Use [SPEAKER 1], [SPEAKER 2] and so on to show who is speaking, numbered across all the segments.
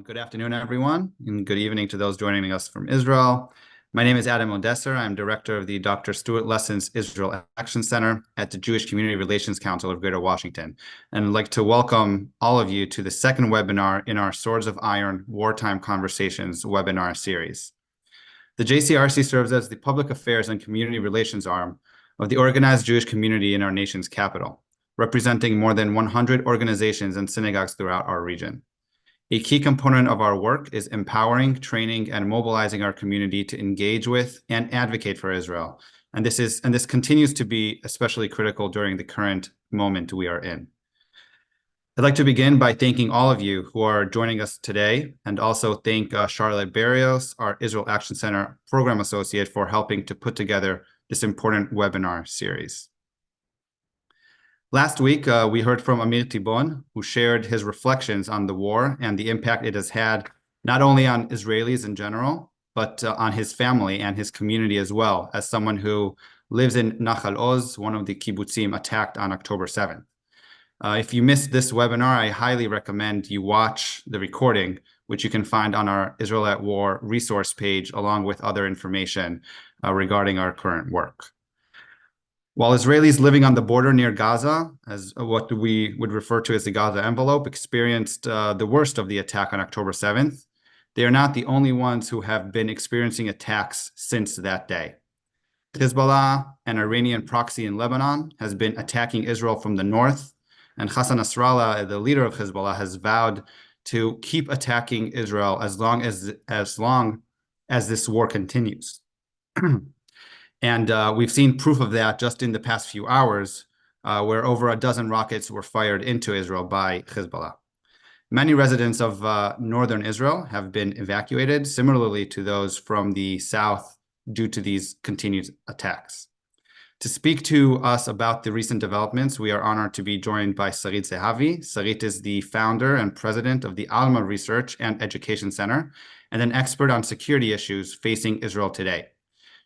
[SPEAKER 1] Good afternoon, everyone, and good evening to those joining us from Israel. My name is Adam Odesser. I'm director of the Dr. Stuart Lesson's Israel Action Center at the Jewish Community Relations Council of Greater Washington. And I'd like to welcome all of you to the second webinar in our Swords of Iron Wartime Conversations webinar series. The JCRC serves as the public affairs and community relations arm of the organized Jewish community in our nation's capital, representing more than 100 organizations and synagogues throughout our region. A key component of our work is empowering, training, and mobilizing our community to engage with and advocate for Israel. And this continues to be especially critical during the current moment we are in. I'd like to begin by thanking all of you who are joining us today, and also thank Charlotte Barrios, our Israel Action Center Program Associate, for helping to put together this important webinar series. Last week, we heard from Amir Tibon, who shared his reflections on the war and the impact it has had not only on Israelis in general, but on his family and his community as well, as someone who lives in Nachal Oz, one of the kibbutzim attacked on October 7th. If you missed this webinar, I highly recommend you watch the recording, which you can find on our Israel at War resource page, along with other information regarding our current work. While Israelis living on the border near Gaza, as what we would refer to as the Gaza envelope, experienced the worst of the attack on October 7th, they are not the only ones who have been experiencing attacks since that day. Hezbollah, an Iranian proxy in Lebanon, has been attacking Israel from the north, and Hassan Nasrallah, the leader of Hezbollah, has vowed to keep attacking Israel as long as this war continues. And we've seen proof of that just in the past few hours, where over a dozen rockets were fired into Israel by Hezbollah. Many residents of northern Israel have been evacuated, similarly to those from the south, due to these continued attacks. To speak to us about the recent developments, we are honored to be joined by Sarit Zehavi. Sarit is the founder and president of the Alma Research and Education Center, and an expert on security issues facing Israel today.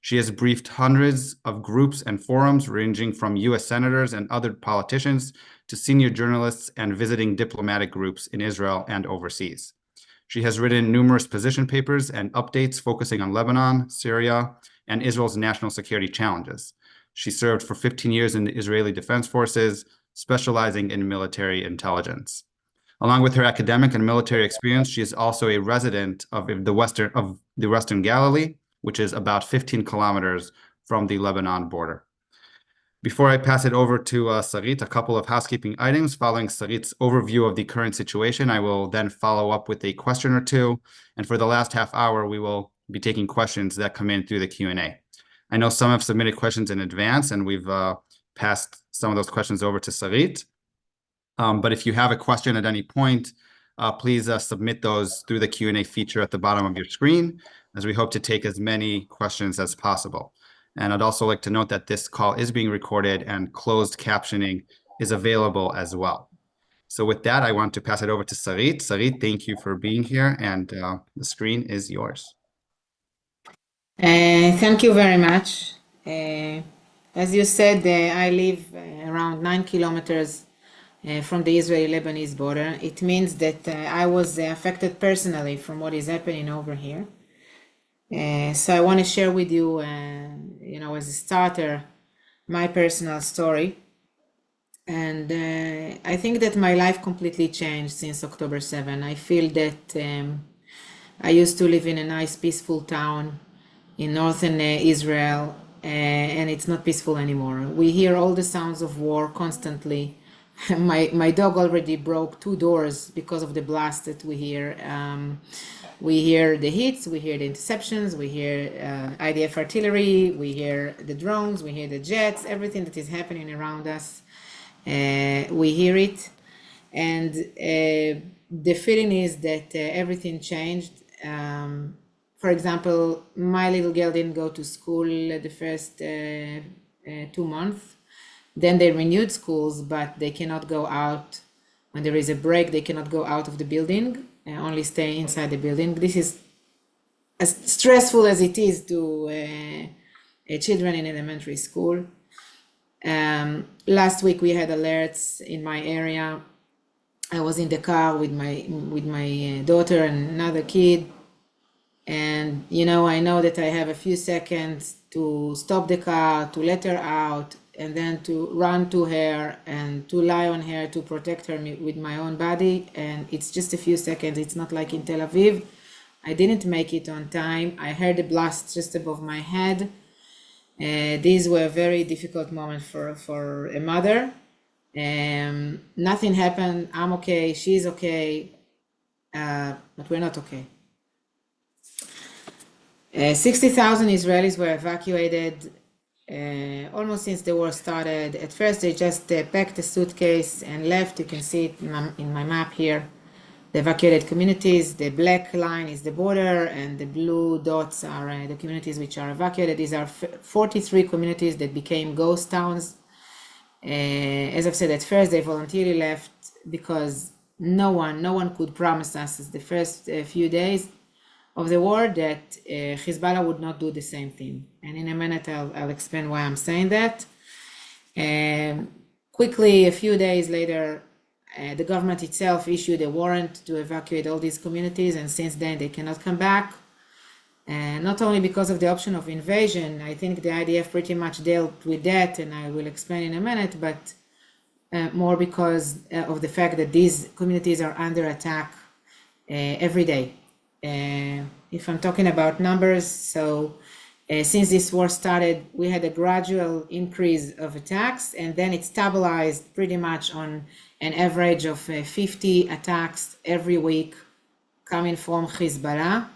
[SPEAKER 1] She has briefed hundreds of groups and forums ranging from U.S. senators and other politicians to senior journalists and visiting diplomatic groups in Israel and overseas. She has written numerous position papers and updates focusing on Lebanon, Syria, and Israel's national security challenges. She served for 15 years in the Israeli Defense Forces, specializing in military intelligence. Along with her academic and military experience, she is also a resident of the Western Galilee, which is about 15 kilometers from the Lebanon border. Before I pass it over to Sarit, a couple of housekeeping items. Following Sarit's overview of the current situation, I will then follow up with a question or two. And for the last half hour, we will be taking questions that come in through the Q&A. I know some have submitted questions in advance, and we've passed some of those questions over to Sarit. But if you have a question at any point, please submit those through the Q&A feature at the bottom of your screen, as we hope to take as many questions as possible. And I'd also like to note that this call is being recorded and closed captioning is available as well. So with that, I want to pass it over to Sarit. Sarit, thank you for being here, and the screen is yours.
[SPEAKER 2] Thank you very much. As you said, I live around 9 kilometers from the Israeli-Lebanese border. It means that I was affected personally from what is happening over here. So I want to share with you, as a starter, my personal story. And I think that my life completely changed since October 7. I feel that I used to live in a nice, peaceful town in northern Israel, and it's not peaceful anymore. We hear all the sounds of war constantly. My dog already broke 2 doors because of the blast that we hear. We hear the hits, we hear the interceptions, we hear IDF artillery, we hear the drones, we hear the jets, everything that is happening around us. We hear it, and the feeling is that everything changed. For example, my little girl didn't go to school the first 2 months. Then they renewed schools, but they cannot go out. When there is a break, they cannot go out of the building, only stay inside the building. This is as stressful as it is to children in elementary school. Last week we had alerts in my area I was in the car with my daughter and another kid, and I know that I have a few seconds to stop the car, to let her out, and then to run to her and to lie on her to protect her with my own body. And it's just a few seconds. It's not like in Tel Aviv. I didn't make it on time. I heard a blast just above my head. These were very difficult moments for a mother. Nothing happened. I'm okay. She's okay. But we're not okay. 60,000 Israelis were evacuated almost since the war started. At first, they just packed a suitcase and left. You can see it in my map here. The evacuated communities. The black line is the border, and the blue dots are the communities which are evacuated. These are 43 communities that became ghost towns. As I've said, at first they voluntarily left because no one could promise us as the first few days of the war that Hezbollah would not do the same thing. And in a minute, I'll explain why I'm saying that. Quickly, a few days later, the government itself issued a warrant to evacuate all these communities, and since then they cannot come back. Not only because of the option of invasion, I think the IDF pretty much dealt with that, and I will explain in a minute, but more because of the fact that these communities are under attack every day. If I'm talking about numbers, so since this war started, we had a gradual increase of attacks, and then it stabilized pretty much on an average of 50 attacks every week coming from Hezbollah.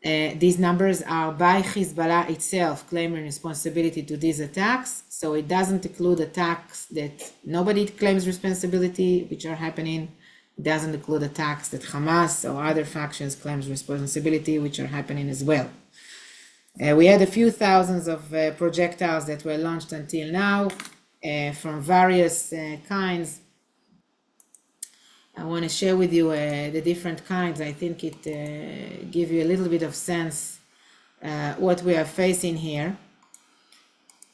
[SPEAKER 2] These numbers are by Hezbollah itself claiming responsibility to these attacks, so it doesn't include attacks that nobody claims responsibility, which are happening. It doesn't include attacks that Hamas or other factions claims responsibility, which are happening as well. We had a few thousands of projectiles that were launched until now from various kinds. I want to share with you the different kinds. I think it gives you a little bit of sense what we are facing here.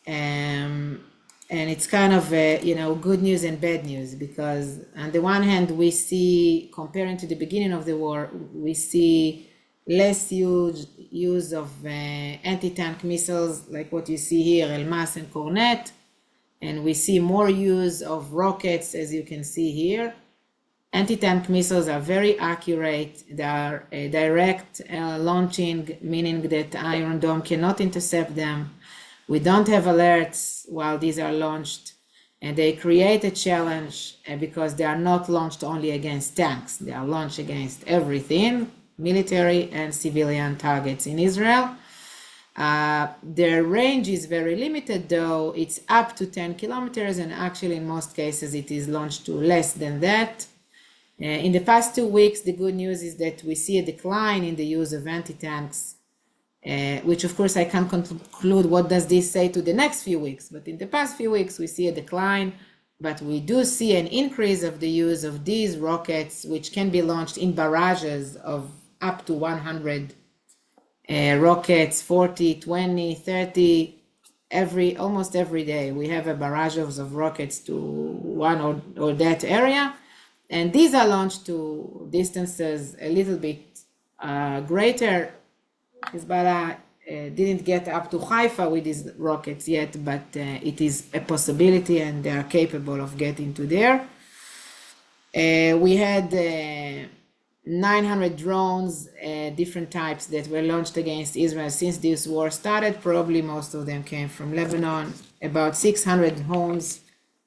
[SPEAKER 2] And it's kind of, good news and bad news, because on the one hand, we see, comparing to the beginning of the war, we see less use of anti-tank missiles, like what you see here, Alma and Cornet, and we see more use of rockets, as you can see here. Anti-tank missiles are very accurate. They are direct launching, meaning that Iron Dome cannot intercept them. We don't have alerts while these are launched, and they create a challenge because they are not launched only against tanks. They are launched against everything, military and civilian targets in Israel. Their range is very limited, though. It's up to 10 kilometers, and actually in most cases it is launched to less than that. In the past 2 weeks, the good news is that we see a decline in the use of anti-tanks, which of course I can't conclude what does this say to the next few weeks, but in the past few weeks we see a decline, but we do see an increase of the use of these rockets, which can be launched in barrages of up to 100 rockets, 40, 20, 30, almost every day. We have a barrage of rockets to one or that area. And these are launched to distances a little bit greater. Hezbollah didn't get up to Haifa with these rockets yet, but it is a possibility, and they are capable of getting to there. We had 900 drones, different types, that were launched against Israel since this war started. Probably most of them came from Lebanon. About 600 homes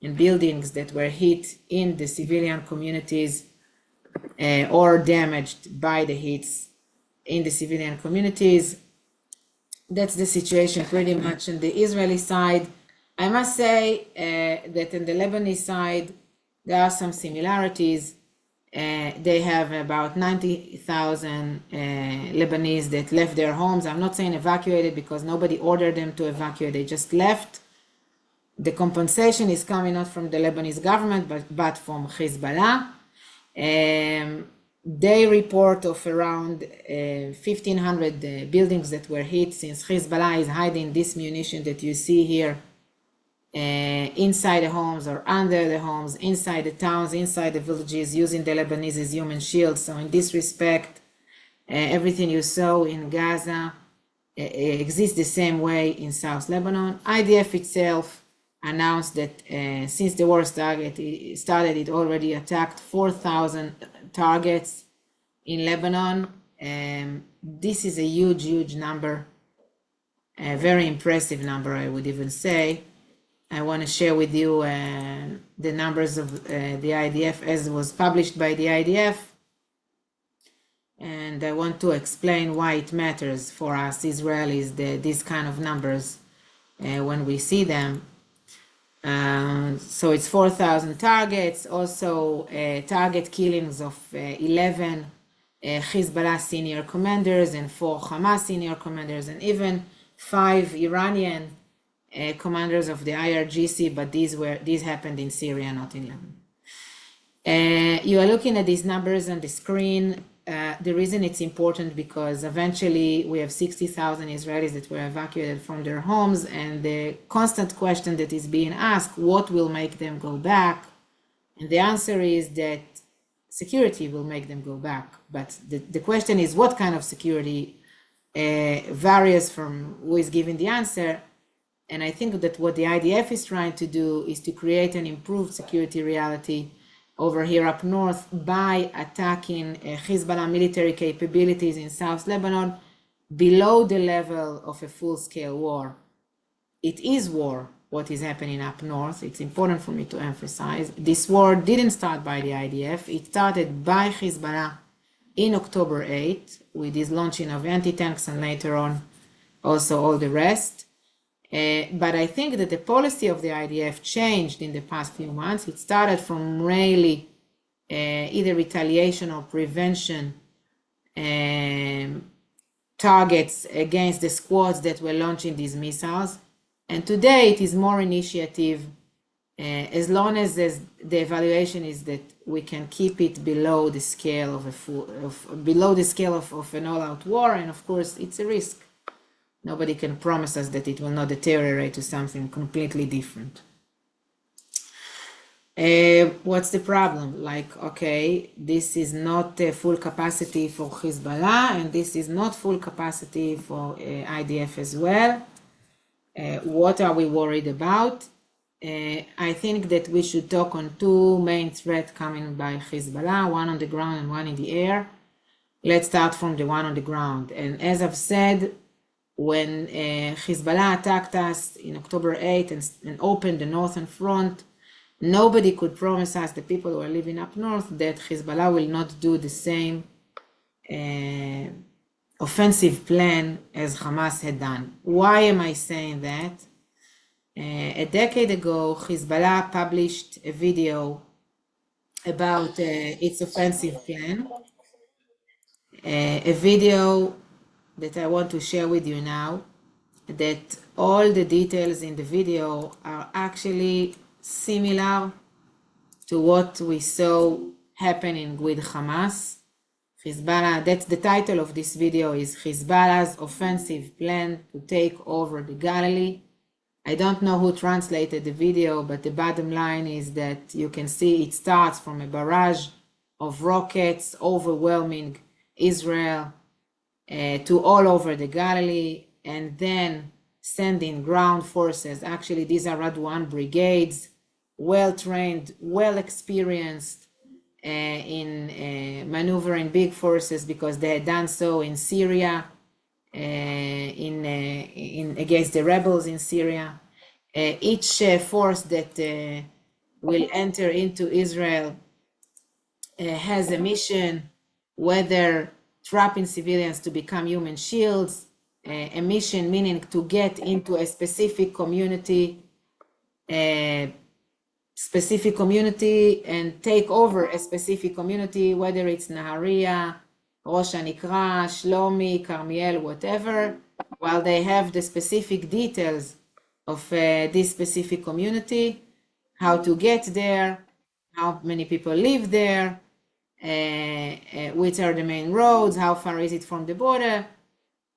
[SPEAKER 2] and buildings that were hit in the civilian communities or damaged by the hits in the civilian communities. That's the situation pretty much on the Israeli side. I must say that on the Lebanese side, there are some similarities. They have about 90,000 Lebanese that left their homes. I'm not saying evacuated because nobody ordered them to evacuate, they just left. The compensation is coming not from the Lebanese government, but from Hezbollah. They report of around 1,500 buildings that were hit, since Hezbollah is hiding this munition that you see here inside the homes or under the homes, inside the towns, inside the villages, using the Lebanese as human shields. So in this respect, everything you saw in Gaza exists the same way in South Lebanon. IDF itself announced that since the war started, it already attacked 4,000 targets in Lebanon. This is a huge, huge number, a very impressive number, I would even say. I want to share with you the numbers of the IDF as was published by the IDF. And I want to explain why it matters for us Israelis, these kind of numbers when we see them. So it's 4,000 targets, also target killings of 11 Hezbollah senior commanders and 4 Hamas senior commanders, and even 5 Iranian commanders of the IRGC, but these happened in Syria, not in Lebanon. You are looking at these numbers on the screen. The reason it's important because eventually we have 60,000 Israelis that were evacuated from their homes, and the constant question that is being asked, what will make them go back? And the answer is that security will make them go back. But the question is what kind of security varies from who is giving the answer. And I think that what the IDF is trying to do is to create an improved security reality over here up north by attacking Hezbollah military capabilities in South Lebanon below the level of a full-scale war. It is war, what is happening up north. It's important for me to emphasize. This war didn't start by the IDF. It started by Hezbollah in October 8 with his launching of anti-tanks and later on also all the rest. But I think that the policy of the IDF changed in the past few months. It started from really either retaliation or prevention targets against the squads that were launching these missiles. And today it is more initiative as long as the evaluation is that we can keep it below the scale of an all-out war. And of course, it's a risk. Nobody can promise us that it will not deteriorate to something completely different. What's the problem? Like, okay, this is not full capacity for Hezbollah, and this is not full capacity for IDF as well. What are we worried about? I think that we should talk on 2 main threats coming by Hezbollah, one on the ground and one in the air. Let's start from the one on the ground. And as I've said, when Hezbollah attacked us in October 8 and opened the northern front, nobody could promise us, the people who are living up north, that Hezbollah will not do the same offensive plan as Hamas had done. Why am I saying that? A decade ago, Hezbollah published a video about its offensive plan, a video that I want to share with you now, that all the details in the video are actually similar to what we saw happening with Hamas. Hezbollah, that's the title of this video, is Hezbollah's offensive plan to take over the Galilee. I don't know who translated the video, but the bottom line is that you can see it starts from a barrage of rockets overwhelming Israel to all over the Galilee, and then sending ground forces. Actually, these are Radwan brigades, well-trained, well-experienced in maneuvering big forces because they had done so in Syria, against the rebels in Syria. Each force that will enter into Israel has a mission, whether trapping civilians to become human shields, a mission meaning to get into a specific community and take over a specific community, whether it's Nahariya, Rosh Hanikra, Shlomi, Carmiel, whatever, while they have the specific details of this specific community, how to get there, how many people live there, which are the main roads, how far is it from the border.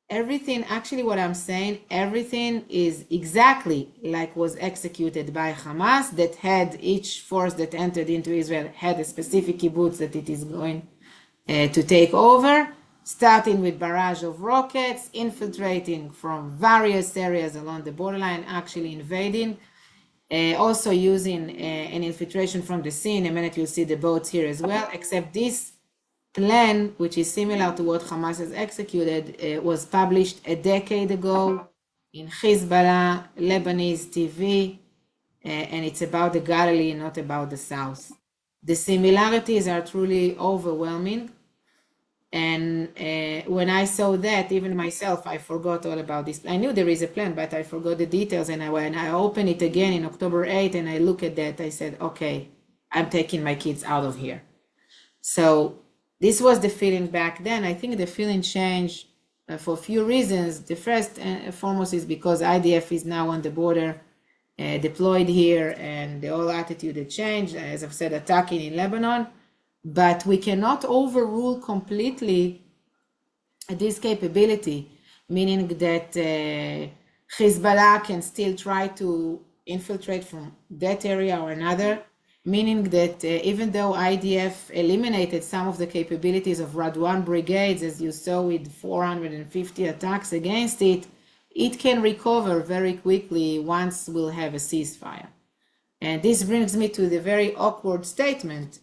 [SPEAKER 2] everything, actually what I'm saying, everything is exactly like was executed by Hamas, that had each force that entered into Israel had a specific kibbutz that it is going to take over, starting with barrage of rockets, infiltrating from various areas along the borderline, actually invading, also using an infiltration from the sea. In a minute you'll see the boats here as well, except this plan, which is similar to what Hamas has executed, was published a decade ago in Hezbollah, Lebanese TV, and it's about the Galilee, not about the South. The similarities are truly overwhelming. And when I saw that, even myself, I forgot all about this. I knew there is a plan, but I forgot the details. And when I opened it again in October 8th and I look at that, I said, okay, I'm taking my kids out of here. So this was the feeling back then. I think the feeling changed for a few reasons. The first and foremost is because IDF is now on the border, deployed here, and the whole attitude had changed, as I've said, attacking in Lebanon. But we cannot overrule completely this capability, meaning that Hezbollah can still try to infiltrate from that area or another, meaning that even though IDF eliminated some of the capabilities of Radwan brigades, as you saw with 450 attacks against it, it can recover very quickly once we'll have a ceasefire. And this brings me to the very awkward statement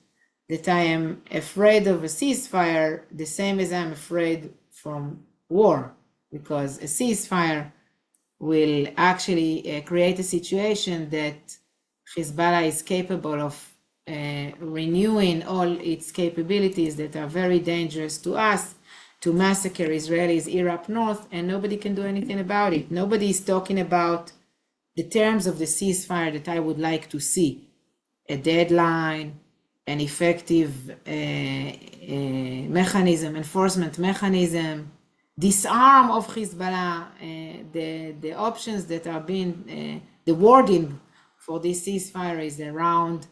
[SPEAKER 2] that I am afraid of a ceasefire the same as I'm afraid from war, because a ceasefire will actually create a situation that Hezbollah is capable of renewing all its capabilities that are very dangerous to us, to massacre Israelis here up north, and nobody can do anything about it. Nobody is talking about the terms of the ceasefire that I would like to see: a deadline, an effective mechanism, enforcement mechanism, disarm of Hezbollah. The options that are being, the wording for this ceasefire is around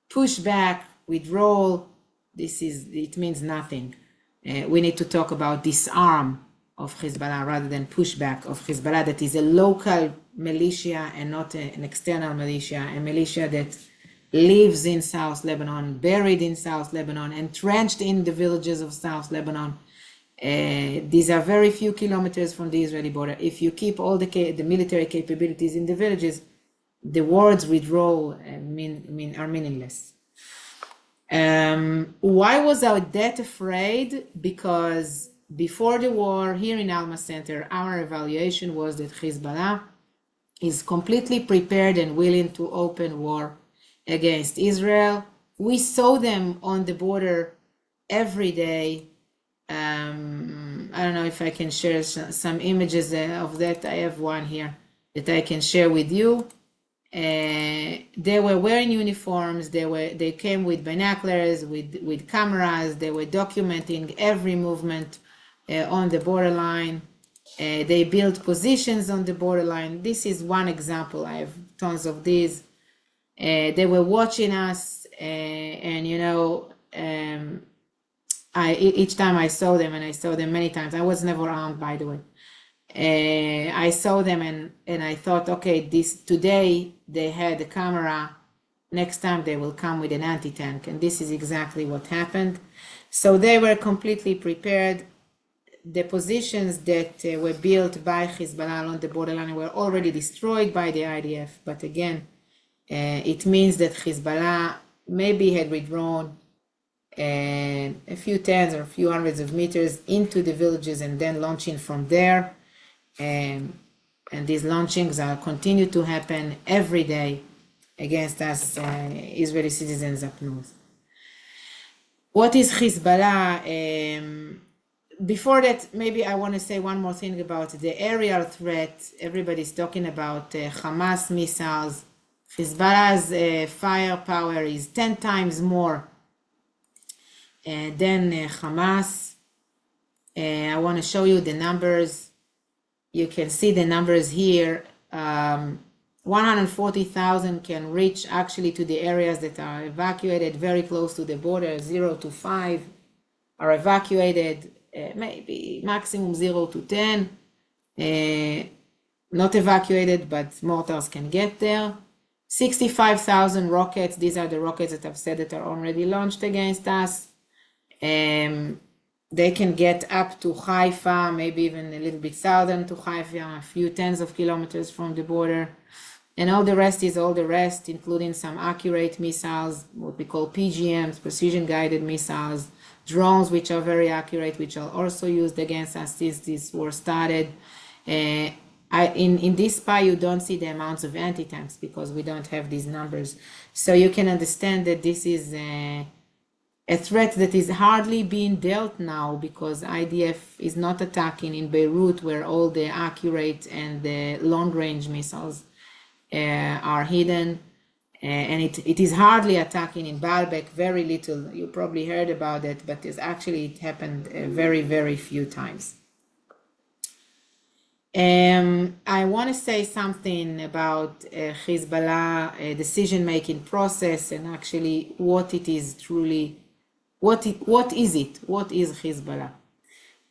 [SPEAKER 2] pushback, withdrawal. It means nothing. We need to talk about disarm of Hezbollah rather than pushback of Hezbollah, that is a local militia and not an external militia, a militia that lives in South Lebanon, buried in South Lebanon, entrenched in the villages of South Lebanon. These are very few kilometers from the Israeli border. If you keep all the military capabilities in the villages, the words withdrawal are meaningless. Why was I that afraid? Because before the war, here in Alma Center, our evaluation was that Hezbollah is completely prepared and willing to open war against Israel. We saw them on the border every day. I don't know if I can share some images of that. I have one here that I can share with you. They were wearing uniforms. They came with binoculars, with cameras. They were documenting every movement on the borderline. They built positions on the borderline. This is one example. I have tons of these. They were watching us, and each time I saw them, and I saw them many times. I was never armed, by the way. I saw them and I thought, okay, today they had a camera. Next time they will come with an anti-tank, and this is exactly what happened. So they were completely prepared. The positions that were built by Hezbollah on the borderline were already destroyed by the IDF, but again, it means that Hezbollah maybe had withdrawn a few tens or a few hundreds of meters into the villages and then launching from there. And these launchings continue to happen every day against us Israeli citizens up north. What is Hezbollah? Before that, maybe I want to say one more thing about the aerial threat. Everybody's talking about Hamas missiles. Hezbollah's firepower is 10 times more than Hamas. I want to show you the numbers. You can see the numbers here. 140,000 can reach actually to the areas that are evacuated very close to the border. 0 to 5 are evacuated, maybe maximum 0 to 10. not evacuated, but mortars can get there. 65,000 rockets. These are the rockets that I've said that are already launched against us. They can get up to Haifa, maybe even a little bit southern to Haifa, a few tens of kilometers from the border. And all the rest is all the rest, including some accurate missiles, what we call PGMs, precision guided missiles, drones, which are very accurate, which are also used against us since this war started. In this spy, you don't see the amounts of anti-tanks because we don't have these numbers. So you can understand that this is a threat that is hardly being dealt now because IDF is not attacking in Beirut where all the accurate and the long-range missiles are hidden. And it is hardly attacking in Baalbek, very little. You probably heard about it, but it happened very, very few times. I want to say something about Hezbollah decision-making process and actually what it is truly. What is it? What is Hezbollah?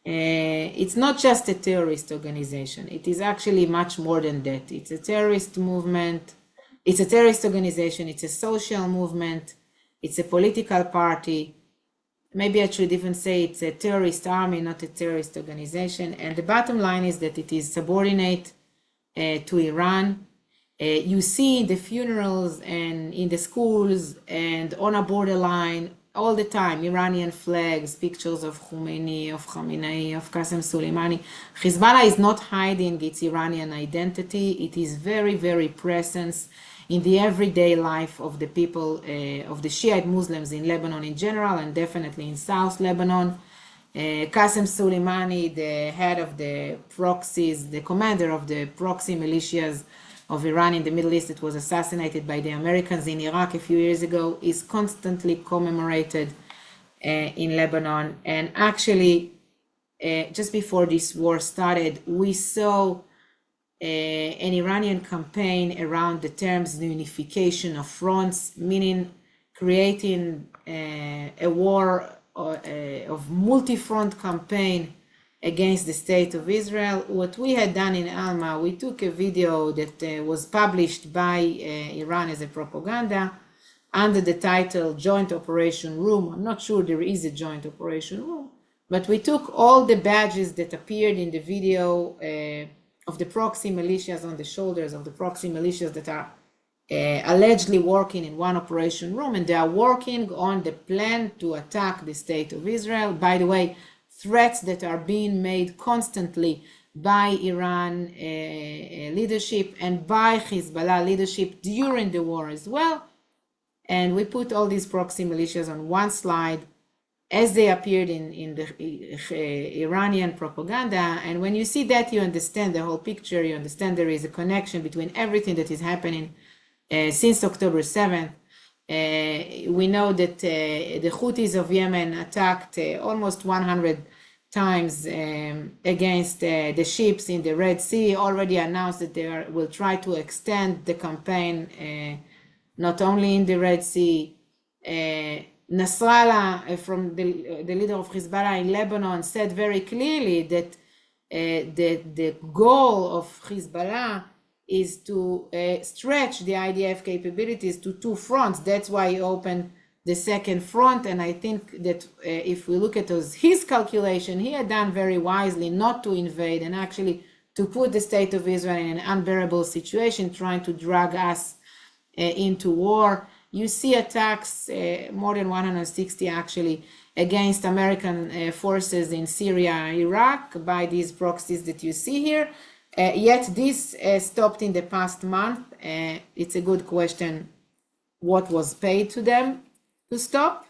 [SPEAKER 2] It's not just a terrorist organization. It is actually much more than that. It's a terrorist movement. It's a terrorist organization. It's a social movement. It's a political party. Maybe I should even say it's a terrorist army, not a terrorist organization. And the bottom line is that it is subordinate to Iran. You see the funerals and in the schools and on a borderline all the time, Iranian flags, pictures of Khomeini, of Khamenei, of Qasem Soleimani. Hezbollah is not hiding its Iranian identity. It is very, very present in the everyday life of the people, of the Shiite Muslims in Lebanon in general, and definitely in South Lebanon. Qasem Soleimani, the head of the proxies, the commander of the proxy militias of Iran in the Middle East that was assassinated by the Americans in Iraq a few years ago, is constantly commemorated in Lebanon. And actually, just before this war started, we saw an Iranian campaign around the terms unification of fronts, meaning creating a war of multi-front campaign against the state of Israel. What we had done in Alma, we took a video that was published by Iran as a propaganda under the title Joint Operation Room. I'm not sure there is a Joint Operation Room, but we took all the badges that appeared in the video of the proxy militias on the shoulders of the proxy militias that are allegedly working in one operation room, and they are working on the plan to attack the state of Israel. By the way, threats that are being made constantly by Iran leadership and by Hezbollah leadership during the war as well. And we put all these proxy militias on one slide as they appeared in the Iranian propaganda. And when you see that, you understand the whole picture. You understand there is a connection between everything that is happening since October 7th. We know that the Houthis of Yemen attacked almost 100 times against the ships in the Red Sea, already announced that they will try to extend the campaign not only in the Red Sea. Nasrallah, from the leader of Hezbollah in Lebanon, said very clearly that the goal of Hezbollah is to stretch the IDF capabilities to two fronts. That's why he opened the second front. And I think that if we look at his calculation, he had done very wisely not to invade and actually to put the state of Israel in an unbearable situation, trying to drag us into war. You see attacks, more than 160 actually, against American forces in Syria, Iraq, by these proxies that you see here. Yet this stopped in the past month. It's a good question, what was paid to them to stop?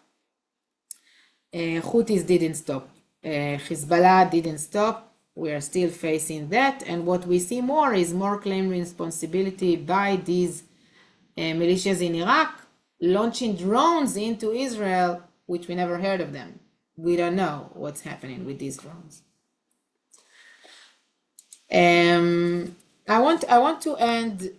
[SPEAKER 2] Houthis didn't stop. Hezbollah didn't stop. We are still facing that. And what we see more is more claim responsibility by these militias in Iraq, launching drones into Israel, which we never heard of them. We don't know what's happening with these drones. I want to end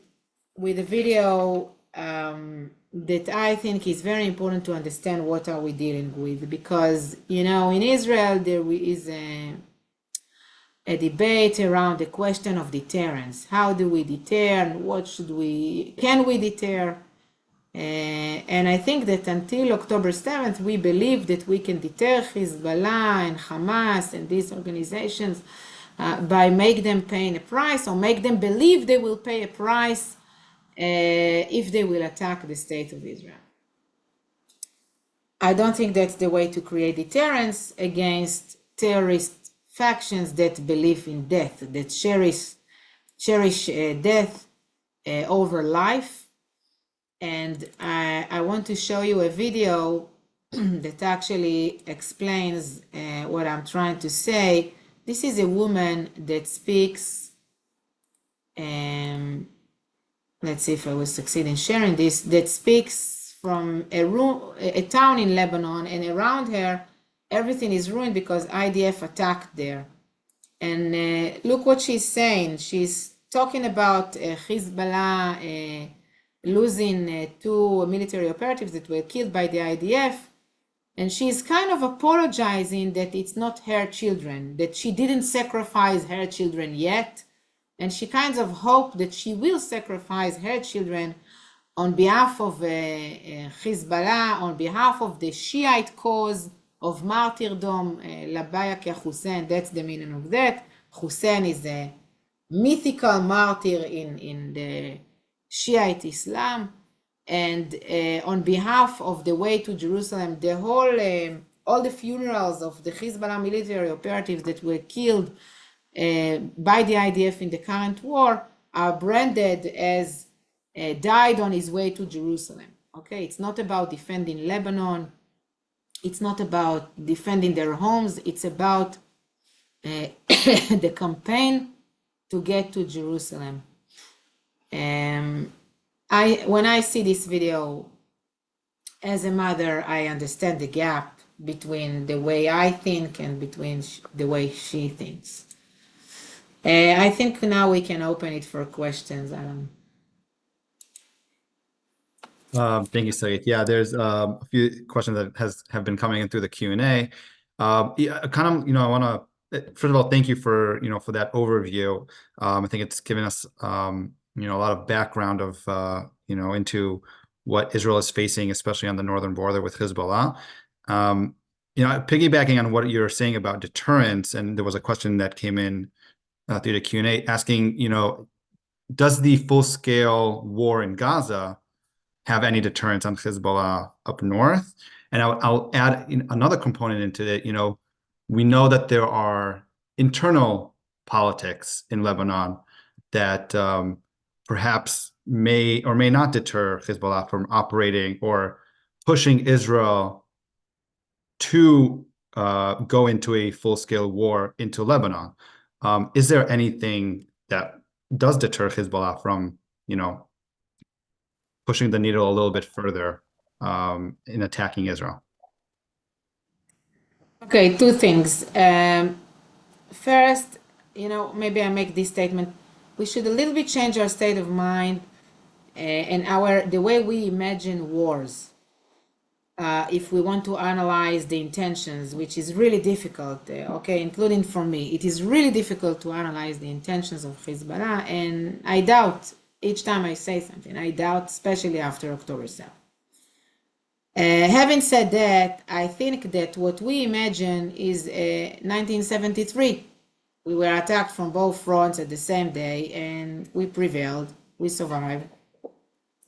[SPEAKER 2] with a video that I think is very important to understand what are we dealing with, because in Israel there is a debate around the question of deterrence. How do we deter, and can we deter? And I think that until October 7th, we believe that we can deter Hezbollah and Hamas and these organizations by make them pay a price, or make them believe they will pay a price if they will attack the state of Israel. I don't think that's the way to create deterrence against terrorist factions that believe in death, that cherish death over life. And I want to show you a video that actually explains what I'm trying to say. This is a woman that speaks, let's see if I will succeed in sharing this, that speaks from a town in Lebanon, and around her, everything is ruined because IDF attacked there. And look what she's saying. She's talking about Hezbollah losing 2 military operatives that were killed by the IDF. And she's kind of apologizing that it's not her children, that she didn't sacrifice her children yet. And she kind of hoped that she will sacrifice her children on behalf of Hezbollah, on behalf of the Shiite cause of martyrdom, Labayaka Hussein. That's the meaning of that. Hussein is a mythical martyr in the Shiite Islam. And on behalf of the way to Jerusalem, the whole, all the funerals of the Hezbollah military operatives that were killed by the IDF in the current war are branded as died on his way to Jerusalem. Okay, it's not about defending Lebanon. It's not about defending their homes. It's about the campaign to get to Jerusalem. When I see this video, as a mother, I understand the gap between the way I think and between the way she thinks. I think now we can open it for questions, Alan.
[SPEAKER 1] Thank you, Sarit. Yeah, there's a few questions that have been coming in through the Q&A. Yeah, kind of, I want to first of all thank you for for that overview. I think it's given us a lot of background of into what Israel is facing, especially on the northern border with Hezbollah. Piggybacking on what you're saying about deterrence, and there was a question that came in through the Q&A asking, does the full-scale war in Gaza have any deterrence on Hezbollah up north? And I'll add another component into it. We know that there are internal politics in Lebanon that perhaps may or may not deter Hezbollah from operating or pushing Israel to go into a full-scale war into Lebanon. Is there anything that does deter Hezbollah from, pushing the needle a little bit further in attacking Israel?
[SPEAKER 2] Okay, two things. First, maybe I make this statement. We should a little bit change our state of mind and the way we imagine wars. If we want to analyze the intentions, which is really difficult, including for me, it is really difficult to analyze the intentions of Hezbollah, and I doubt, each time I say something, I doubt, especially after October 7th. Having said that, I think that what we imagine is 1973. We were attacked from both fronts at the same day, and we prevailed, we survived.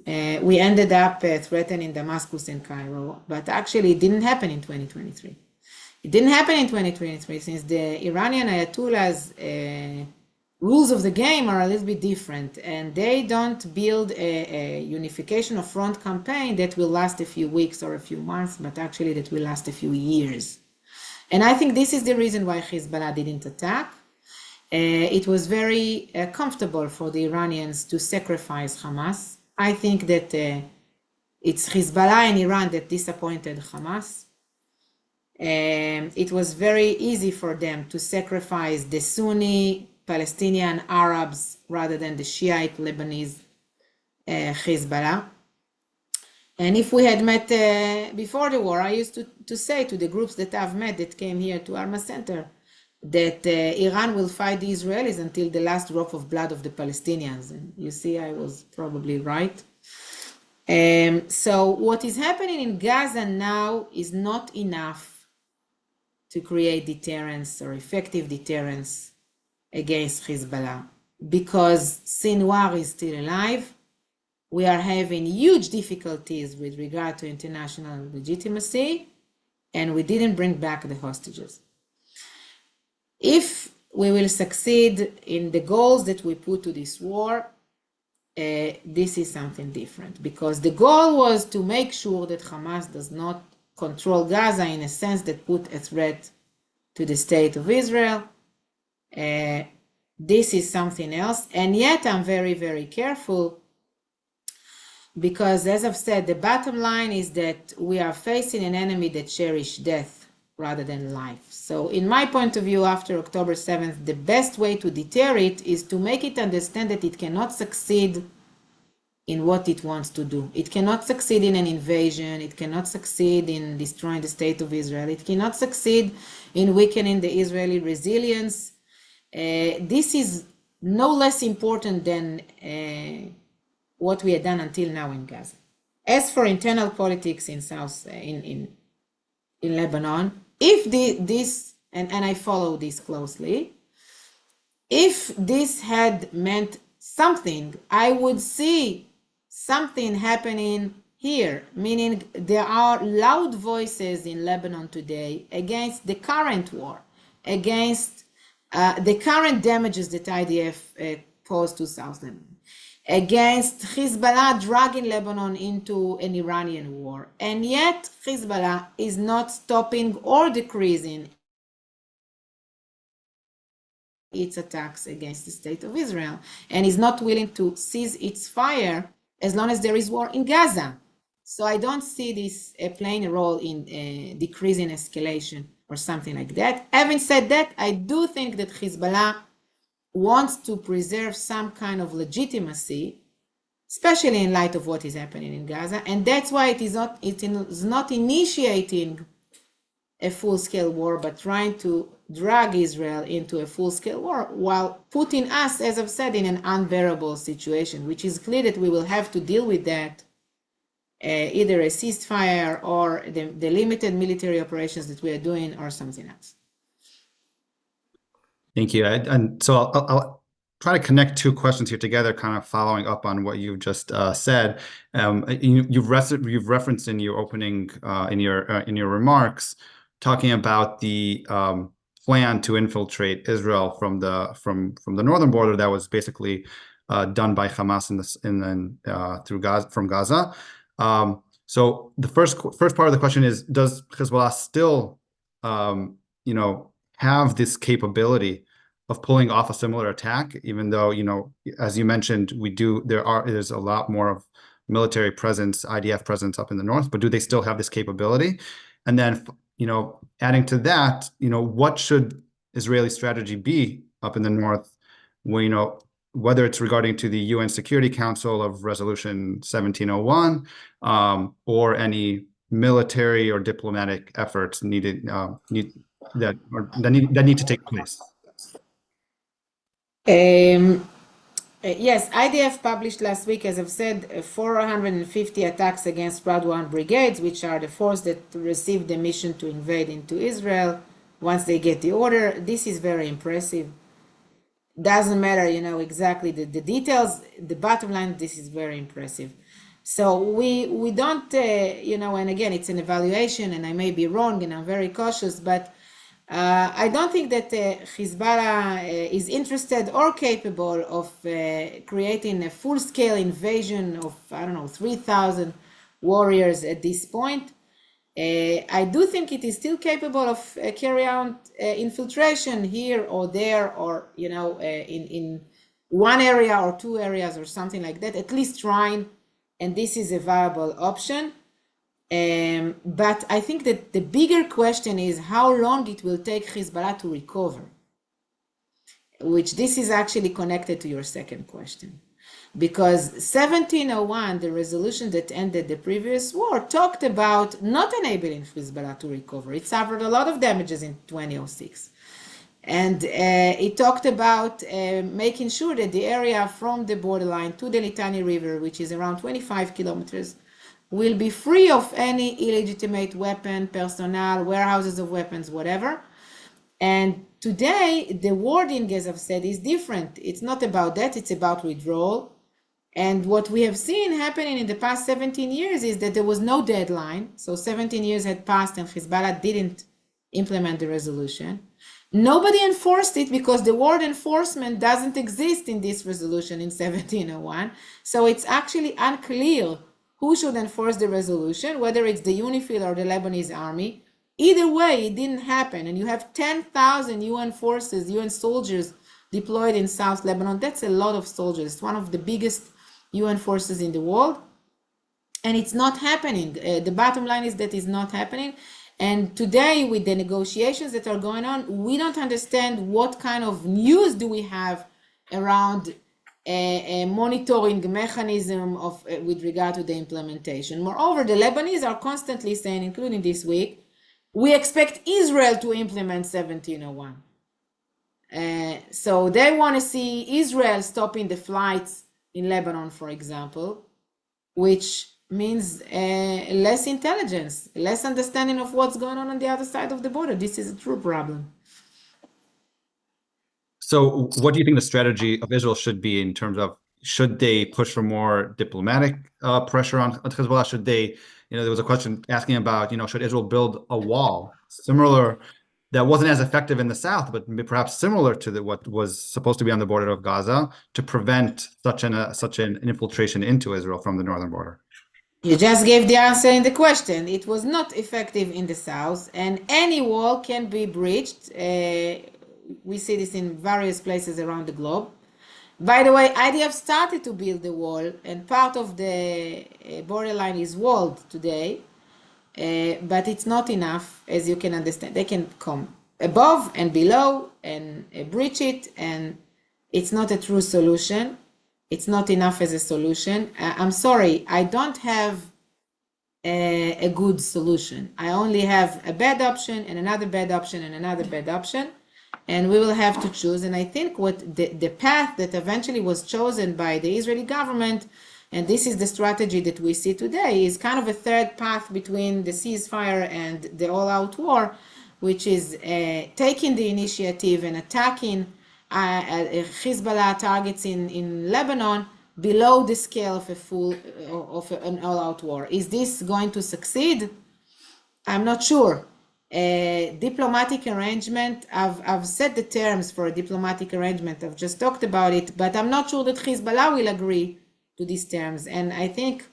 [SPEAKER 2] We ended up threatening Damascus and Cairo, but actually it didn't happen in 2023. It didn't happen in 2023 since the Iranian Ayatollah's rules of the game are a little bit different, and they don't build a unification of front campaign that will last a few weeks or a few months, but actually that will last a few years. And I think this is the reason why Hezbollah didn't attack. It was very comfortable for the Iranians to sacrifice Hamas. I think that it's Hezbollah and Iran that disappointed Hamas. It was very easy for them to sacrifice the Sunni Palestinian Arabs rather than the Shiite Lebanese Hezbollah. And if we had met before the war, I used to say to the groups that I've met that came here to Alma Center, that Iran will fight the Israelis until the last drop of blood of the Palestinians. And you see, I was probably right. So what is happening in Gaza now is not enough to create deterrence or effective deterrence against Hezbollah, because Sinwar is still alive. We are having huge difficulties with regard to international legitimacy, and we didn't bring back the hostages. If we will succeed in the goals that we put to this war, this is something different, because the goal was to make sure that Hamas does not control Gaza in a sense that put a threat to the state of Israel. This is something else, and yet I'm very, very careful, because as I've said, the bottom line is that we are facing an enemy that cherishes death rather than life. So in my point of view, after October 7th, the best way to deter it is to make it understand that it cannot succeed in what it wants to do. It cannot succeed in an invasion. It cannot succeed in destroying the state of Israel. It cannot succeed in weakening the Israeli resilience. This is no less important than what we had done until now in Gaza. As for internal politics in Lebanon, if this, and I follow this closely, if this had meant something, I would see something happening here, meaning there are loud voices in Lebanon today against the current war, against the current damages that IDF caused to South Lebanon, against Hezbollah dragging Lebanon into an Iranian war. And yet Hezbollah is not stopping or decreasing its attacks against the state of Israel, and is not willing to cease its fire as long as there is war in Gaza. So I don't see this playing a role in decreasing escalation or something like that. Having said that, I do think that Hezbollah wants to preserve some kind of legitimacy, especially in light of what is happening in Gaza, and that's why it is not initiating a full-scale war, but trying to drag Israel into a full-scale war, while putting us, as I've said, in an unbearable situation, which is clear that we will have to deal with that, either a ceasefire or the limited military operations that we are doing, or something else.
[SPEAKER 1] Thank you. And so I'll try to connect two questions here together, kind of following up on what you just said. You've referenced in your opening, in your remarks, talking about the plan to infiltrate Israel from the northern border that was basically done by Hamas through Gaza, from Gaza. So the first part of the question is: does Hezbollah still, have this capability of pulling off a similar attack, even though, as you mentioned, there's a lot more of military presence, IDF presence up in the north, but do they still have this capability? And then, adding to that, what should Israeli strategy be up in the north, whether it's regarding to the UN Security Council of Resolution 1701, or any military or diplomatic efforts that need to take place?
[SPEAKER 2] Yes, IDF published last week, as I've said, 450 attacks against Radwan brigades, which are the force that received the mission to invade into Israel once they get the order. This is very impressive. Doesn't matter, exactly the details. The bottom line, this is very impressive. So we don't, and again, it's an evaluation, and I may be wrong, and I'm very cautious, but I don't think that Hezbollah is interested or capable of creating a full-scale invasion of, 3,000 warriors at this point. I do think it is still capable of carrying out infiltration here or there, or in one area or two areas or something like that, at least trying, and this is a viable option. But I think that the bigger question is how long it will take Hezbollah to recover, which this is actually connected to your second question. Because 1701, the resolution that ended the previous war, talked about not enabling Hezbollah to recover. It suffered a lot of damages in 2006. And it talked about making sure that the area from the borderline to the Litani River, which is around 25 kilometers, will be free of any illegitimate weapon, personnel, warehouses of weapons, whatever. And today, the wording, as I've said, is different. It's not about that, it's about withdrawal. And what we have seen happening in the past 17 years is that there was no deadline. So 17 years had passed and Hezbollah didn't implement the resolution. Nobody enforced it because the word enforcement doesn't exist in this resolution in 1701. So it's actually unclear who should enforce the resolution, whether it's the UNIFIL or the Lebanese army. Either way, it didn't happen. And you have 10,000 UN forces, UN soldiers deployed in South Lebanon. That's a lot of soldiers. It's one of the biggest UN forces in the world. And it's not happening. The bottom line is that it's not happening. And today, with the negotiations that are going on, we don't understand what kind of news do we have around a monitoring mechanism of with regard to the implementation. Moreover, the Lebanese are constantly saying, including this week, we expect Israel to implement 1701. So they want to see Israel stopping the flights in Lebanon, for example, which means less intelligence, less understanding of what's going on the other side of the border. This is a true problem.
[SPEAKER 1] So what do you think the strategy of Israel should be in terms of, should they push for more diplomatic pressure on Hezbollah? Should they, there was a question asking about, should Israel build a wall similar that wasn't as effective in the south, but perhaps similar to what was supposed to be on the border of Gaza to prevent such an infiltration into Israel from the northern border?
[SPEAKER 2] You just gave the answer in the question. It was not effective in the south, and any wall can be breached. We see this in various places around the globe. By the way, IDF started to build the wall, and part of the borderline is walled today, but it's not enough, as you can understand. They can come above and below and breach it, and it's not a true solution. It's not enough as a solution. I'm sorry, I don't have a good solution. I only have a bad option and another bad option and another bad option, and we will have to choose. And I think what the path that eventually was chosen by the Israeli government, and this is the strategy that we see today, is kind of a third path between the ceasefire and the all-out war, which is taking the initiative and attacking Hezbollah targets in Lebanon below the scale of an all-out war. Is this going to succeed? I'm not sure. Diplomatic arrangement, I've set the terms for a diplomatic arrangement. I've just talked about it, but I'm not sure that Hezbollah will agree to these terms. And I think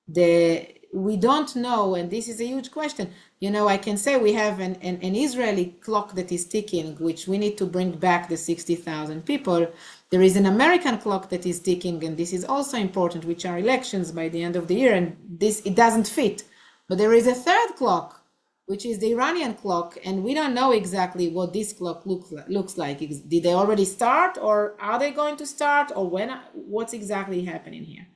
[SPEAKER 2] we don't know, and this is a huge question. I can say we have an Israeli clock that is ticking, which we need to bring back the 60,000 people. There is an American clock that is ticking, and this is also important, which are elections by the end of the year, and it doesn't fit. But there is a third clock, which is the Iranian clock, and we don't know exactly what this clock looks like. Did they already start, or are they going to start, or what's exactly happening here?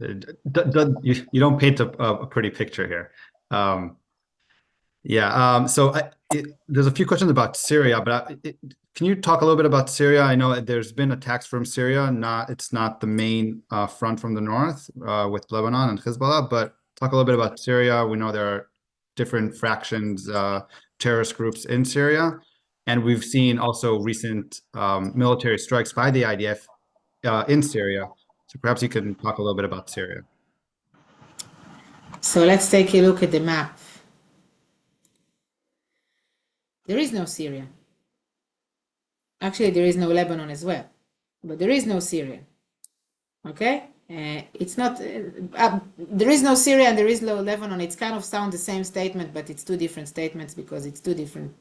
[SPEAKER 1] You don't paint a pretty picture here. So there's a few questions about Syria, but can you talk a little bit about Syria? I know there's been attacks from Syria. It's not the main front from the north with Lebanon and Hezbollah, but talk a little bit about Syria. We know there are different fractions, terrorist groups in Syria, and we've seen also recent military strikes by the IDF in Syria. So perhaps you can talk a little bit about Syria.
[SPEAKER 2] So let's take a look at the map. There is no Syria. Actually, there is no Lebanon as well, but there is no Syria. Okay? It's not, there is no Syria and there is no Lebanon. It's kind of sound the same statement, but it's two different statements because it's two different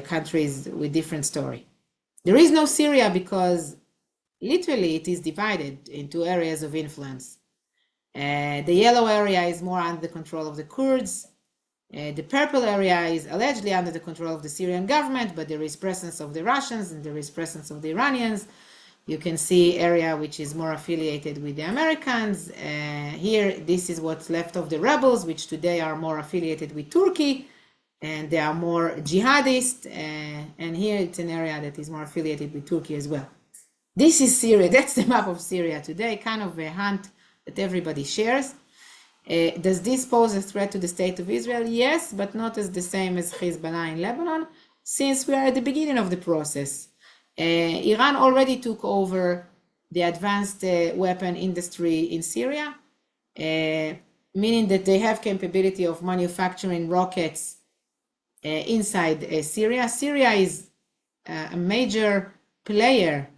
[SPEAKER 2] countries with different story. There is no Syria because literally it is divided into areas of influence. The yellow area is more under the control of the Kurds. The purple area is allegedly under the control of the Syrian government, but there is presence of the Russians and there is presence of the Iranians. You can see area which is more affiliated with the Americans. Here, this is what's left of the rebels, which today are more affiliated with Turkey. and they are more jihadist, and here it's an area that is more affiliated with Turkey as well. This is Syria. That's the map of Syria today, kind of a hunt that everybody shares. Does this pose a threat to the state of Israel? Yes, but not as the same as Hezbollah in Lebanon, since we are at the beginning of the process. Iran already took over the advanced weapon industry in Syria, meaning that they have capability of manufacturing rockets inside Syria. Syria is a major player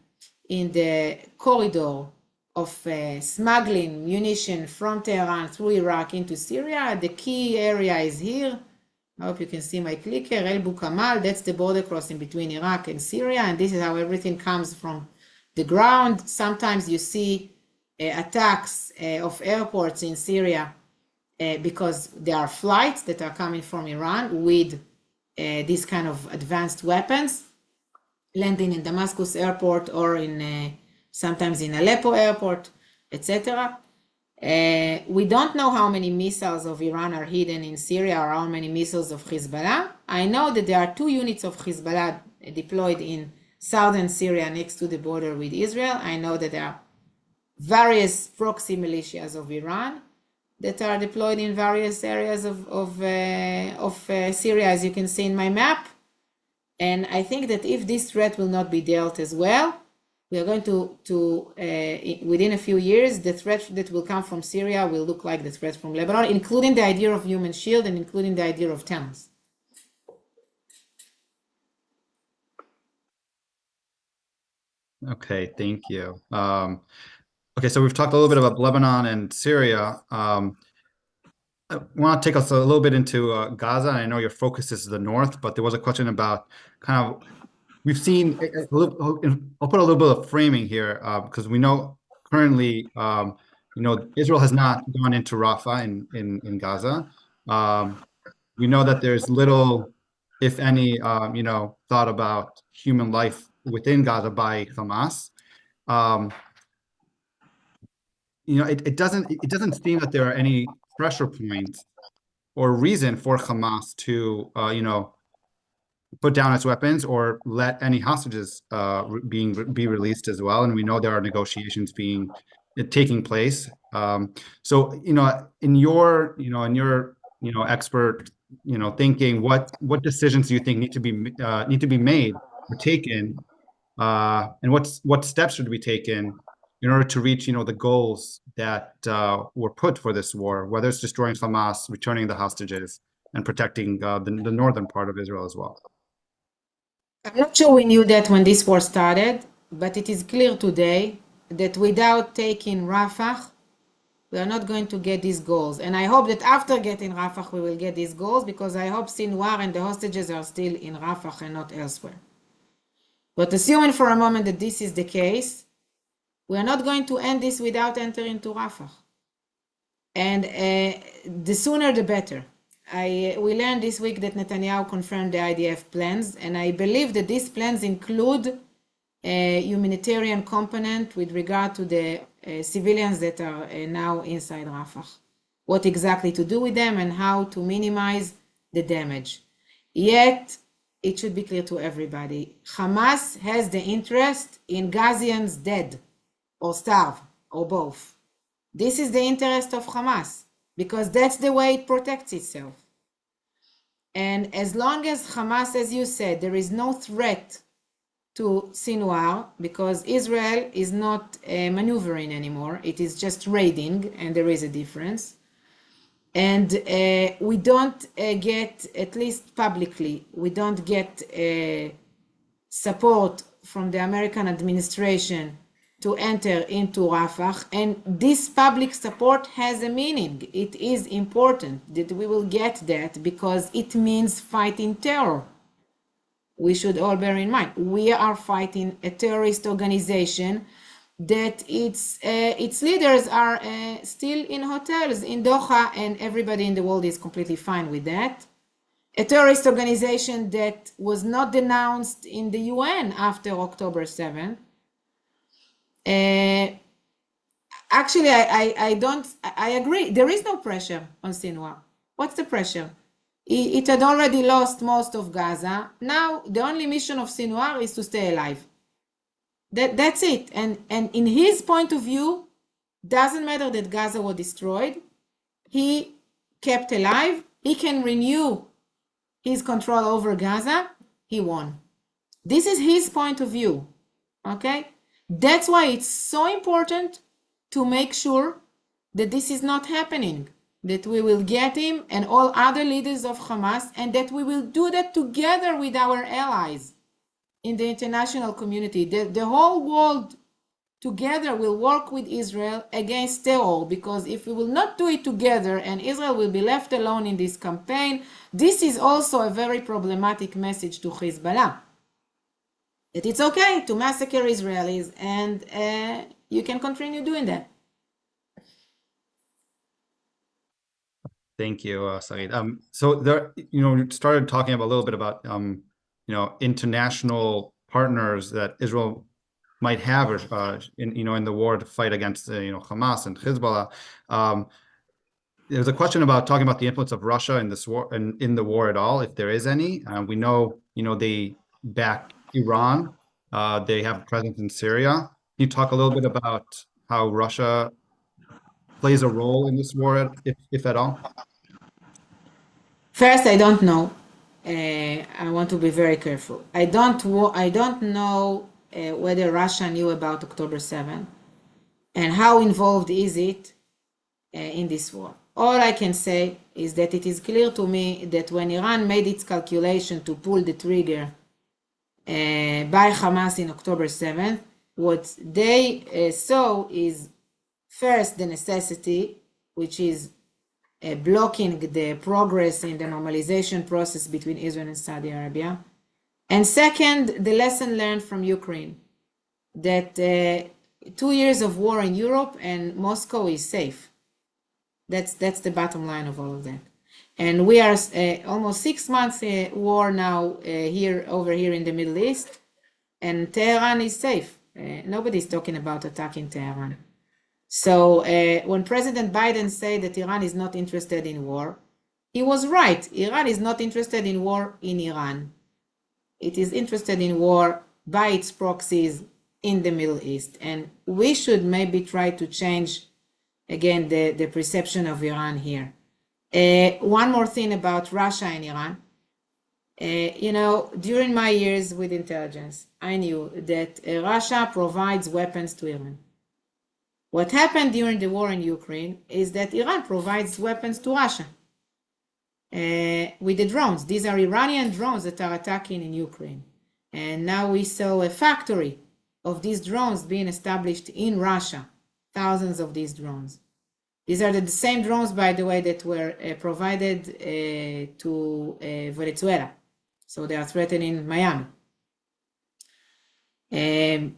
[SPEAKER 2] in the corridor of smuggling munition from Tehran through Iraq into Syria. The key area is here. I hope you can see my clicker, El Bukamal. That's the border crossing between Iraq and Syria, and this is how everything comes from the ground. Sometimes you see attacks of airports in Syria because there are flights that are coming from Iran with these kind of advanced weapons, landing in Damascus airport or in sometimes in Aleppo airport, etc. We don't know how many missiles of Iran are hidden in Syria or how many missiles of Hezbollah. I know that there are 2 units of Hezbollah deployed in southern Syria next to the border with Israel. I know that there are various proxy militias of Iran that are deployed in various areas of Syria, as you can see in my map. And I think that if this threat will not be dealt as well, we are going to within a few years, the threat that will come from Syria will look like the threat from Lebanon, including the idea of human shield and including the idea of towns.
[SPEAKER 1] Okay, thank you. Okay, so we've talked a little bit about Lebanon and Syria. I want to take us a little bit into Gaza. I know your focus is the north, but there was a question about kind of, we've seen, I'll put a little bit of framing here because we know currently, Israel has not gone into Rafah in Gaza. We know that there's little, if any, thought about human life within Gaza by Hamas. It doesn't seem that there are any pressure points or reason for Hamas to, put down its weapons or let any hostages be released as well. And we know there are negotiations taking place. So, in your expert, thinking, what decisions do you think need to be made or taken, and what steps should be taken in order to reach, the goals that were put for this war, whether it's destroying Hamas, returning the hostages, and protecting the northern part of Israel as well?
[SPEAKER 2] I'm not sure we knew that when this war started, but it is clear today that without taking Rafah, we are not going to get these goals. And I hope that after getting Rafah, we will get these goals, because I hope Sinwar and the hostages are still in Rafah and not elsewhere. But assuming for a moment that this is the case, we are not going to end this without entering to Rafah. And the sooner the better. We learned this week that Netanyahu confirmed the IDF plans, and I believe that these plans include a humanitarian component with regard to the civilians that are now inside Rafah. What exactly to do with them and how to minimize the damage. Yet, it should be clear to everybody, Hamas has the interest in Gazians dead or starve or both. This is the interest of Hamas, because that's the way it protects itself. And as long as Hamas, as you said, there is no threat to Sinwar, because Israel is not maneuvering anymore, it is just raiding, and there is a difference. And we don't get, at least publicly, we don't get support from the American administration to enter into Rafah, and this public support has a meaning. It is important that we will get that, because it means fighting terror. We should all bear in mind, we are fighting a terrorist organization that its leaders are still in hotels in Doha, and everybody in the world is completely fine with that. A terrorist organization that was not denounced in the UN after October 7th. Actually, I agree. There is no pressure on Sinwar. What's the pressure? It had already lost most of Gaza. Now the only mission of Sinwar is to stay alive. That's it. And in his point of view, doesn't matter that Gaza was destroyed. He kept alive. He can renew his control over Gaza. He won. This is his point of view. Okay? That's why it's so important to make sure that this is not happening, that we will get him and all other leaders of Hamas, and that we will do that together with our allies in the international community. The whole world together will work with Israel against terror, because if we will not do it together and Israel will be left alone in this campaign, this is also a very problematic message to Hezbollah. That it's okay to massacre Israelis, and you can continue doing that.
[SPEAKER 1] Thank you, Sarit. So there, you started talking about a little bit about, international partners that Israel might have, in the war to fight against, Hamas and Hezbollah. There's a question about talking about the influence of Russia in this war and in the war at all, if there is any. We know, they back Iran. They have a presence in Syria. Can you talk a little bit about how Russia plays a role in this war, if at all?
[SPEAKER 2] First, I don't know. I want to be very careful. I don't know whether Russia knew about October 7th and how involved is it in this war. All I can say is that it is clear to me that when Iran made its calculation to pull the trigger by Hamas in October 7th, what they saw is first the necessity, which is blocking the progress in the normalization process between Israel and Saudi Arabia. And second, the lesson learned from Ukraine, that 2 years of war in Europe and Moscow is safe. That's the bottom line of all of that. And we are almost 6 months war now over here in the Middle East, and Tehran is safe. Nobody's talking about attacking Tehran. So when President Biden said that Iran is not interested in war, he was right. Iran is not interested in war in Iran. It is interested in war by its proxies in the Middle East. And we should maybe try to change, again, the perception of Iran here. One more thing about Russia and Iran. During my years with intelligence, I knew that Russia provides weapons to Iran. What happened during the war in Ukraine is that Iran provides weapons to Russia with the drones. These are Iranian drones that are attacking in Ukraine. And now we saw a factory of these drones being established in Russia, thousands of these drones. These are the same drones, by the way, that were provided to Venezuela. So they are threatening Miami.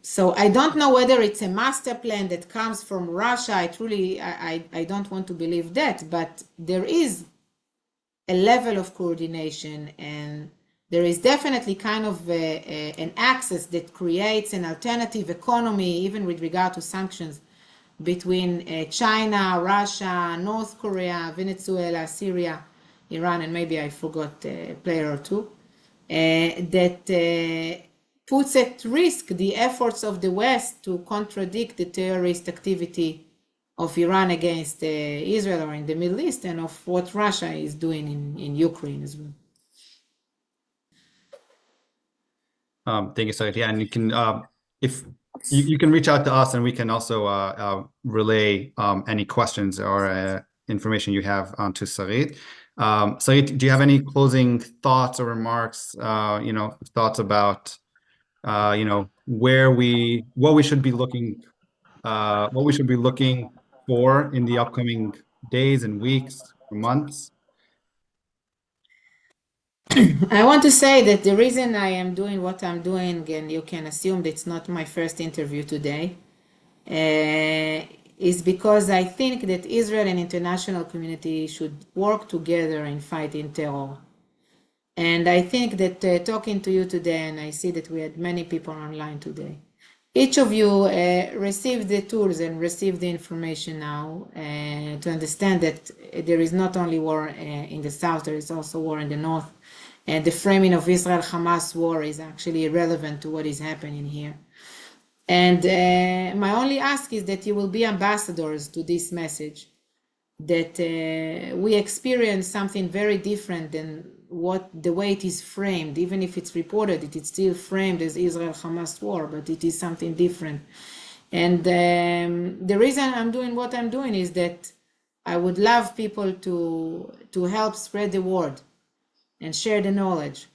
[SPEAKER 2] So I don't know whether it's a master plan that comes from Russia. I don't want to believe that, but there is a level of coordination, and there is definitely kind of an access that creates an alternative economy, even with regard to sanctions, between China, Russia, North Korea, Venezuela, Syria, Iran, and maybe I forgot a player or two, that puts at risk the efforts of the West to contradict the terrorist activity of Iran against Israel or in the Middle East, and of what Russia is doing in Ukraine as well.
[SPEAKER 1] Thank you, Sarit. Yeah, and you can, if you can reach out to us, and we can also relay any questions or information you have to Sarit. Sarit, do you have any closing thoughts or remarks? Thoughts about what we should be looking for in the upcoming days and weeks or months?
[SPEAKER 2] I want to say that the reason I am doing what I'm doing, and you can assume that it's not my first interview today, is because I think that Israel and international community should work together in fighting terror. And I think that talking to you today, and I see that we had many people online today, each of you received the tools and received the information now to understand that there is not only war in the south, there is also war in the north. And the framing of Israel-Hamas war is actually irrelevant to what is happening here. And my only ask is that you will be ambassadors to this message, that we experience something very different than the way it is framed. Even if it's reported, it is still framed as Israel-Hamas war, but it is something different. And the reason I'm doing what I'm doing is that I would love people to help spread the word and share the knowledge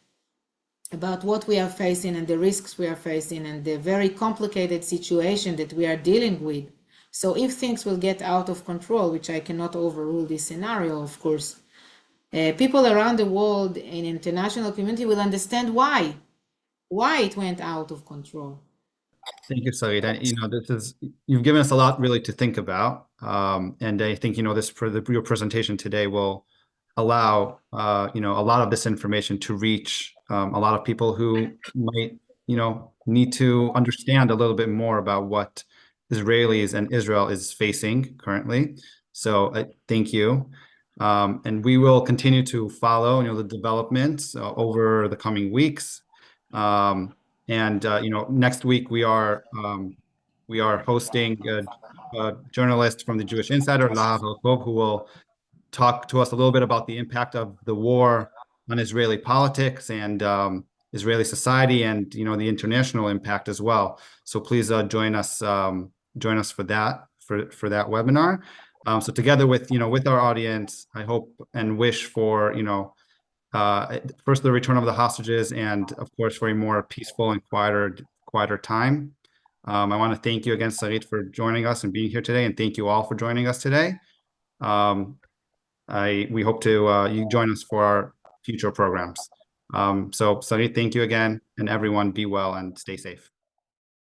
[SPEAKER 2] about what we are facing and the risks we are facing and the very complicated situation that we are dealing with. So if things will get out of control, which I cannot overrule this scenario, of course, people around the world in international community will understand why it went out of control.
[SPEAKER 1] Thank you, Sarit. And you've given us a lot really to think about. And I think, your presentation today will allow, a lot of this information to reach a lot of people who might, need to understand a little bit more about what Israelis and Israel is facing currently. So thank you. And we will continue to follow, the developments over the coming weeks. And next week we are hosting a journalist from the Jewish Insider, Lahav Elkov, who will talk to us a little bit about the impact of the war on Israeli politics and Israeli society, and the international impact as well. So please join us for that webinar. So together with with our audience, I hope and wish for first the return of the hostages, and of course for a more peaceful and quieter time. I want to thank you again, Sarit, for joining us and being here today, and thank you all for joining us today. We hope to you join us for our future programs. So Sarit, thank you again, and everyone be well and stay safe.